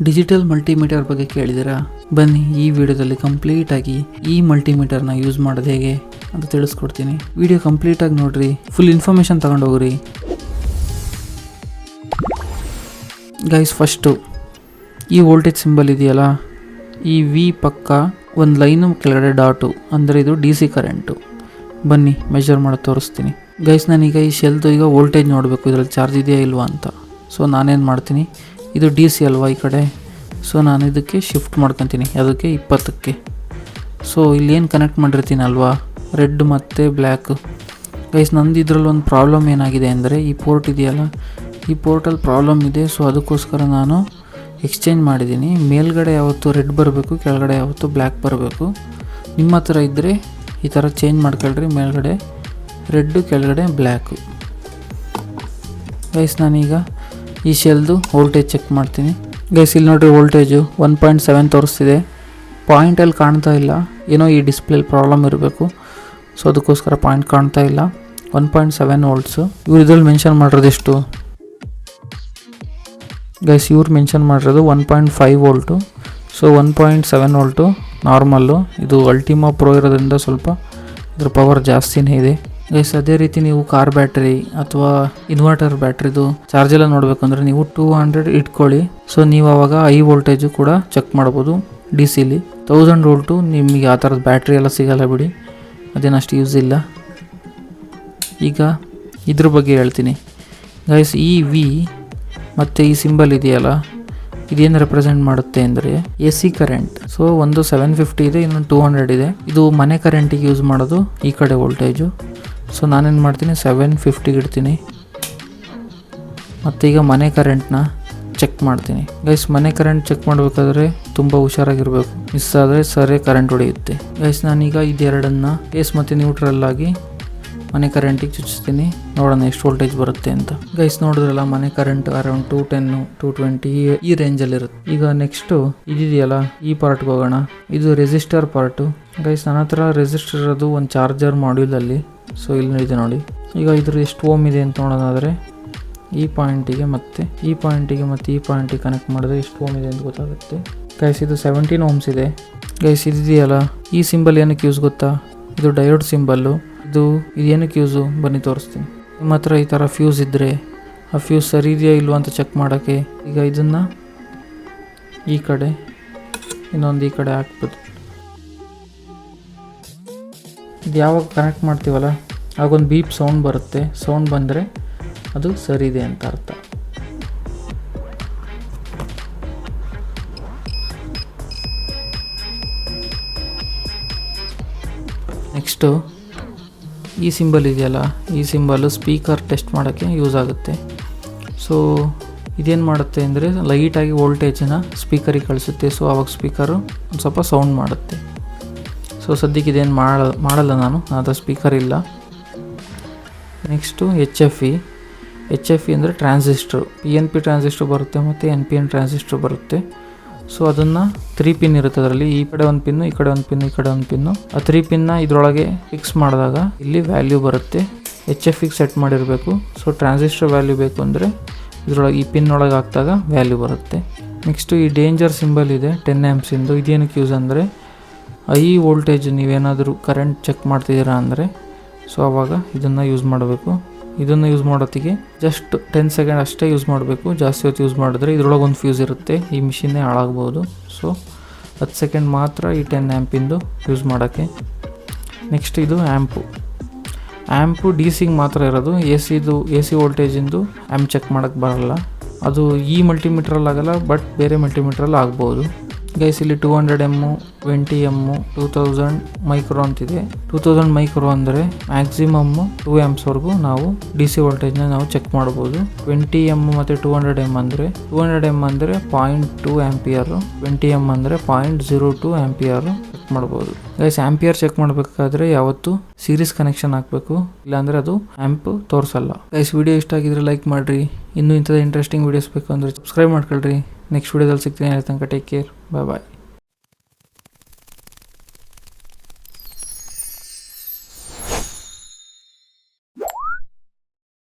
Digital multimeter ಬಗ್ಗೆ ಕೇಳಿದಿರಾ? ಬನ್ನಿ ಈ ವಿಡಿಯೋದಲ್ಲಿ ಕಂಪ್ಲೀಟಾಗಿ ಈ ಮಲ್ಟಿಮೀಟರ್ನ ಯೂಸ್ ಮಾಡೋದು ಹೇಗೆ ಅಂತ ತಿಳಿಸ್ಕೊಡ್ತೀನಿ. ವಿಡಿಯೋ ಕಂಪ್ಲೀಟಾಗಿ ನೋಡ್ರಿ, ಫುಲ್ ಇನ್ಫಾರ್ಮೇಷನ್ ತಗೊಂಡೋಗ್ರಿ. ಗೈಸ್, ಫಸ್ಟು ಈ ವೋಲ್ಟೇಜ್ ಸಿಂಬಲ್ ಇದೆಯಲ್ಲ, ಈ ವಿ ಪಕ್ಕ ಒಂದು ಲೈನು ಕೆಳಗಡೆ ಡಾಟು, ಅಂದರೆ ಇದು ಡಿ ಸಿ ಕರೆಂಟು. ಬನ್ನಿ ಮೆಜರ್ ಮಾಡಿ ತೋರಿಸ್ತೀನಿ. ಗೈಸ್, ನಾನೀಗ ಈ ಶೆಲ್ದು ಈಗ ವೋಲ್ಟೇಜ್ ನೋಡಬೇಕು, ಇದರಲ್ಲಿ ಚಾರ್ಜ್ ಇದೆಯಾ ಇಲ್ವಾ ಅಂತ. ಸೊ ನಾನೇನು ಮಾಡ್ತೀನಿ, ಇದು ಡಿ ಸಿ ಅಲ್ವಾ ಈ ಕಡೆ, ಸೊ ನಾನು ಇದಕ್ಕೆ ಶಿಫ್ಟ್ ಮಾಡ್ಕೊತೀನಿ, ಅದಕ್ಕೆ 20ಕ್ಕೆ. ಸೊ ಇಲ್ಲಿ ಏನು ಕನೆಕ್ಟ್ ಮಾಡಿರ್ತೀನಿ ಅಲ್ವಾ, ರೆಡ್ ಮತ್ತು ಬ್ಲ್ಯಾಕ್. ಗೈಸ್, ನಂದು ಇದರಲ್ಲಿ ಒಂದು ಪ್ರಾಬ್ಲಮ್ ಏನಾಗಿದೆ ಅಂದರೆ, ಈ ಪೋರ್ಟ್ ಇದೆಯಲ್ಲ, ಈ ಪೋರ್ಟಲ್ಲಿ ಪ್ರಾಬ್ಲಮ್ ಇದೆ. ಸೊ ಅದಕ್ಕೋಸ್ಕರ ನಾನು ಎಕ್ಸ್ಚೇಂಜ್ ಮಾಡಿದ್ದೀನಿ. ಮೇಲ್ಗಡೆ ಯಾವತ್ತು ರೆಡ್ ಬರಬೇಕು, ಕೆಳಗಡೆ ಯಾವತ್ತು ಬ್ಲ್ಯಾಕ್ ಬರಬೇಕು. ನಿಮ್ಮ ಹತ್ರ ಇದ್ದರೆ ಈ ಥರ ಚೇಂಜ್ ಮಾಡ್ಕೊಳ್ರಿ, ಮೇಲ್ಗಡೆ ರೆಡ್ಡು ಕೆಳಗಡೆ ಬ್ಲ್ಯಾಕು. ಗೈಸ್, ನಾನೀಗ ಈ ಶೆಲ್ದು ವೋಲ್ಟೇಜ್ ಚೆಕ್ ಮಾಡ್ತೀನಿ. ಗೈಸ್, ಇಲ್ಲಿ ನೋಡಿರಿ, ವೋಲ್ಟೇಜು 1.7 ತೋರಿಸ್ತಿದೆ. ಪಾಯಿಂಟಲ್ಲಿ ಕಾಣ್ತಾ ಇಲ್ಲ, ಏನೋ ಈ ಡಿಸ್ಪ್ಲೇಲಿ ಪ್ರಾಬ್ಲಮ್ ಇರಬೇಕು. ಸೊ ಅದಕ್ಕೋಸ್ಕರ ಪಾಯಿಂಟ್ ಕಾಣ್ತಾ ಇಲ್ಲ. 1.7 ವೋಲ್ಟ್ಸು. ಇವ್ರು ಇದ್ರಲ್ಲಿ ಮೆನ್ಷನ್ ಮಾಡಿರೋದೆಷ್ಟು ಗೈಸ್, ಇವ್ರು ಮೆನ್ಷನ್ ಮಾಡಿರೋದು 1.5 ವೋಲ್ಟು. So 1.7 volt normal. ಇದು ಅಲ್ಟಿಮಾ ಪ್ರೋ ಇರೋದ್ರಿಂದ ಸ್ವಲ್ಪ ಇದ್ರ ಪವರ್ ಜಾಸ್ತಿನೇ ಇದೆ. ಗೈಸ್, ಅದೇ ರೀತಿ ನೀವು ಕಾರ್ ಬ್ಯಾಟ್ರಿ ಅಥವಾ ಇನ್ವರ್ಟರ್ ಬ್ಯಾಟ್ರಿದು ಚಾರ್ಜ್ ಎಲ್ಲ ನೋಡಬೇಕು ಅಂದರೆ ನೀವು 200 ಇಟ್ಕೊಳ್ಳಿ. ಸೊ ನೀವು ಆವಾಗ ಹೈ ವೋಲ್ಟೇಜು ಕೂಡ ಚೆಕ್ ಮಾಡ್ಬೋದು. ಡಿ ಸಿಲಿ 1000 ವೋಲ್ಟು ನಿಮಗೆ ಆ ಥರದ ಬ್ಯಾಟ್ರಿ ಎಲ್ಲ ಸಿಗಲ್ಲ ಬಿಡಿ, ಅದೇನಷ್ಟು ಯೂಸ್ ಇಲ್ಲ. ಈಗ ಇದ್ರ ಬಗ್ಗೆ ಹೇಳ್ತೀನಿ. ಗೈಸ್, ಈ ವಿ ಮತ್ತು ಈ ಸಿಂಬಲ್ ಇದೆಯಲ್ಲ, ಇದೇನು ರೆಪ್ರೆಸೆಂಟ್ ಮಾಡುತ್ತೆ ಅಂದರೆ ಎ ಸಿ ಕರೆಂಟ್. ಸೊ ಒಂದು 750 ಇದೆ, ಇನ್ನೊಂದು 200 ಇದೆ. ಇದು ಮನೆ ಕರೆಂಟಿಗೆ ಯೂಸ್ ಮಾಡೋದು ಈ ಕಡೆ ವೋಲ್ಟೇಜು. ಸೊ ನಾನೇನು ಮಾಡ್ತೀನಿ, 750ಗೆ ಇಡ್ತೀನಿ. ಮತ್ತು ಈಗ ಮನೆ ಕರೆಂಟ್ನ ಚೆಕ್ ಮಾಡ್ತೀನಿ. ಗೈಸ್, ಮನೆ ಕರೆಂಟ್ ಚೆಕ್ ಮಾಡಬೇಕಾದ್ರೆ ತುಂಬ ಹುಷಾರಾಗಿರಬೇಕು, ಮಿಸ್ ಆದರೆ ಸರಿ ಕರೆಂಟ್ ಹೊಡೆಯುತ್ತೆ. ಗೈಸ್, ನಾನೀಗ ಇದೆರಡನ್ನು ಬೇಸ್ ಮತ್ತು ನ್ಯೂಟ್ರಲ್ ಆಗಿ ಮನೆ ಕರೆಂಟಿಗೆ ಚುಚ್ಚಿಸ್ತೀನಿ, ನೋಡೋಣ ಎಷ್ಟು ವೋಲ್ಟೇಜ್ ಬರುತ್ತೆ ಅಂತ. ಗೈಸ್, ನೋಡಿದ್ರಲ್ಲ, ಮನೆ ಕರೆಂಟ್ ಅರೌಂಡ್ 210 220 ಈ ರೇಂಜಲ್ಲಿರುತ್ತೆ. ಈಗ ನೆಕ್ಸ್ಟು ಇದೆಯಲ್ಲ, ಈ ಪಾರ್ಟ್ಗೆ ಹೋಗೋಣ. ಇದು ರೆಸಿಸ್ಟರ್ ಪಾರ್ಟು. ಗೈಸ್, ನನ್ನ ಹತ್ರ ರೆಸಿಸ್ಟರ್ ಇರೋದು ಒಂದು ಚಾರ್ಜರ್ ಮಾಡ್ಯೂಲಲ್ಲಿ. ಸೊ ಇಲ್ಲಿ ಇದೆ ನೋಡಿ. ಈಗ ಇದ್ರ ಎಷ್ಟು ಓಮ್ ಇದೆ ಅಂತ ನೋಡೋದಾದರೆ ಈ ಪಾಯಿಂಟಿಗೆ ಮತ್ತು ಈ ಪಾಯಿಂಟಿಗೆ ಮತ್ತು ಈ ಪಾಯಿಂಟಿಗೆ ಕನೆಕ್ಟ್ ಮಾಡಿದ್ರೆ ಎಷ್ಟು ಓಮ್ ಇದೆ ಅಂತ ಗೊತ್ತಾಗುತ್ತೆ. ಗೈಸ್, ಇದು 17 ಓಮ್ಸ್ ಇದೆ. ಗೈಸ್, ಇದೆಯಲ್ಲ, ಈ ಸಿಂಬಲ್ ಏನಕ್ಕೆ ಯೂಸ್ ಗೊತ್ತಾ? ಇದು ಡಯೋಡ್ ಸಿಂಬಲ್ಲು. ಇದು ಏನಕ್ಕೆ ಯೂಸು ಬನ್ನಿ ತೋರಿಸ್ತೀನಿ. ನಿಮ್ಮ ಹತ್ರ ಈ ಥರ ಫ್ಯೂಸ್ ಇದ್ದರೆ ಆ ಫ್ಯೂಸ್ ಸರಿ ಇದೆಯಾ ಇಲ್ವ ಅಂತ ಚೆಕ್ ಮಾಡೋಕ್ಕೆ ಈಗ ಇದನ್ನು ಈ ಕಡೆ ಇನ್ನೊಂದು ಈ ಕಡೆ ಹಾಕ್ಬೋದು. ಇದು ಯಾವಾಗ ಕನೆಕ್ಟ್ ಮಾಡ್ತೀವಲ್ಲ ಆಗೊಂದು ಬೀಪ್ ಸೌಂಡ್ ಬರುತ್ತೆ. ಸೌಂಡ್ ಬಂದರೆ ಅದು ಸರಿ ಇದೆ ಅಂತ ಅರ್ಥ. ನೆಕ್ಸ್ಟು ಈ ಸಿಂಬಲ್ ಇದೆಯಲ್ಲ, ಈ ಸಿಂಬಲ್ಲು ಸ್ಪೀಕರ್ ಟೆಸ್ಟ್ ಮಾಡೋಕ್ಕೆ ಯೂಸ್ ಆಗುತ್ತೆ. ಸೊ ಇದೇನು ಮಾಡುತ್ತೆ ಅಂದರೆ ಲೈಟಾಗಿ ವೋಲ್ಟೇಜನ್ನ ಸ್ಪೀಕರಿಗೆ ಕಳಿಸುತ್ತೆ. ಸೊ ಆವಾಗ ಸ್ಪೀಕರು ಒಂದು ಸ್ವಲ್ಪ ಸೌಂಡ್ ಮಾಡುತ್ತೆ. ಸೊ ಸದ್ಯಕ್ಕೆ ಇದೇನು ಮಾಡಲ್ಲ ನಾನು, ಅದು ಸ್ಪೀಕರ್ ಇಲ್ಲ. ನೆಕ್ಸ್ಟು ಎಚ್ ಎಫ್ ಇ ಅಂದರೆ ಟ್ರಾನ್ಸಿಸ್ಟರ್. PNP ಟ್ರಾನ್ಸಿಸ್ಟರ್ ಬರುತ್ತೆ ಮತ್ತು NPN ಟ್ರಾನ್ಸಿಸ್ಟರ್ ಬರುತ್ತೆ. ಸೊ ಅದನ್ನು 3 ಪಿನ್ ಇರುತ್ತೆ ಅದರಲ್ಲಿ. ಈ ಕಡೆ ಒಂದು ಪಿನ್ನು, ಈ ಕಡೆ ಒಂದು ಪಿನ್ನು, ಈ ಕಡೆ ಒಂದು ಪಿನ್ನು. ಆ 3 ಪಿನ್ನ ಇದರೊಳಗೆ ಫಿಕ್ಸ್ ಮಾಡಿದಾಗ ಇಲ್ಲಿ ವ್ಯಾಲ್ಯೂ ಬರುತ್ತೆ. HFಗೆ ಸೆಟ್ ಮಾಡಿರಬೇಕು. ಸೊ ಟ್ರಾನ್ಸಿಸ್ಟರ್ ವ್ಯಾಲ್ಯೂ ಬೇಕು ಅಂದರೆ ಇದರೊಳಗೆ ಈ ಪಿನ್ ಒಳಗೆ ಹಾಕಿದಾಗ ವ್ಯಾಲ್ಯೂ ಬರುತ್ತೆ. ನೆಕ್ಸ್ಟು ಈ ಡೇಂಜರ್ ಸಿಂಬಲ್ ಇದೆ 10 ಆ್ಯಂಪ್ಸಿಂದು. ಇದೇನಕ್ಕೆ ಯೂಸ್ ಅಂದರೆ ಹೈ ವೋಲ್ಟೇಜ್ ನೀವೇನಾದರೂ ಕರೆಂಟ್ ಚೆಕ್ ಮಾಡ್ತಿದ್ದೀರಾ ಅಂದರೆ ಸೊ ಆವಾಗ ಇದನ್ನು ಯೂಸ್ ಮಾಡಬೇಕು. ಇದನ್ನು ಯೂಸ್ ಮಾಡೋತ್ತಿಗೆ ಜಸ್ಟ್ 10 ಸೆಕೆಂಡ್ ಅಷ್ಟೇ ಯೂಸ್ ಮಾಡಬೇಕು. ಜಾಸ್ತಿ ಹೊತ್ತು ಯೂಸ್ ಮಾಡಿದ್ರೆ ಇದರೊಳಗೆ ಒಂದು ಫ್ಯೂಸ್ ಇರುತ್ತೆ, ಈ ಮಿಷಿನ್ನೇ ಹಾಳಾಗ್ಬೋದು. ಸೊ 10 ಸೆಕೆಂಡ್ ಮಾತ್ರ ಈ 10 ಆ್ಯಂಪಿಂದು ಯೂಸ್ ಮಾಡೋಕ್ಕೆ. ನೆಕ್ಸ್ಟ್ ಇದು ಆ್ಯಂಪು ಡಿ ಸಿಗೆ ಮಾತ್ರ ಇರೋದು. ಎ ಸಿ ವೋಲ್ಟೇಜಿಂದು ಆ್ಯಂಪ್ ಚೆಕ್ ಮಾಡೋಕ್ಕೆ ಬರಲ್ಲ. ಅದು ಈ ಮಲ್ಟಿಮೀಟ್ರಲ್ಲಿ ಆಗಲ್ಲ, ಬಟ್ ಬೇರೆ ಮಲ್ಟಿಮೀಟ್ರಲ್ಲಿ ಆಗ್ಬೋದು. ಗೈಸ್, ಇಲ್ಲಿ 200 ಎಮ್ಮು, 20 ಎಮ್ಮು, 2000 ಮೈಕ್ರೋ ಅಂತಿದೆ. 2000 ಮೈಕ್ರೋ ಅಂದರೆ ಮ್ಯಾಕ್ಸಿಮಮ್ಮು 2 ಆ್ಯಂಪ್ಸ್ವರೆಗೂ ನಾವು ಡಿ ಸಿ ವೋಲ್ಟೇಜ್ನ ನಾವು ಚೆಕ್ ಮಾಡ್ಬೋದು. 20 ಎಮ್ಮು ಮತ್ತು 200 ಎಮ್ ಅಂದರೆ 200 ಎಮ್ ಅಂದರೆ 0.2 ಆ್ಯಂಪಿಯರು, 20 ಎಮ್ ಅಂದರೆ 0.02 ಆ್ಯಂಪಿಯರು ಚೆಕ್ ಮಾಡ್ಬೋದು. ಗೈಸ್, ಆ್ಯಂಪಿಯರ್ ಚೆಕ್ ಮಾಡಬೇಕಾದ್ರೆ ಯಾವತ್ತು ಸೀರೀಸ್ ಕನೆಕ್ಷನ್ ಹಾಕಬೇಕು, ಇಲ್ಲಾಂದರೆ ಅದು ಆ್ಯಂಪ್ ತೋರಿಸಲ್ಲ. ಗೈಸ್, ವಿಡಿಯೋ ಇಷ್ಟ ಆಗಿದ್ರೆ ಲೈಕ್ ಮಾಡಿರಿ. ಇನ್ನೂ ಇಂಥದ್ದು ಇಂಟ್ರೆಸ್ಟಿಂಗ್ ವೀಡಿಯೋಸ್ ಬೇಕು ಅಂದರೆ ಸಬ್ಸ್ಕ್ರೈಬ್ ಮಾಡ್ಕೊಳ್ರಿ. ನೆಕ್ಸ್ಟ್ ವೀಡಿಯೋದಲ್ಲಿ ಸಿಗ್ತೀನಿ. ಅಲ್ಲಿ ತನಕ ಟೇಕ್ ಕೇರ್, ಬಾಯ್.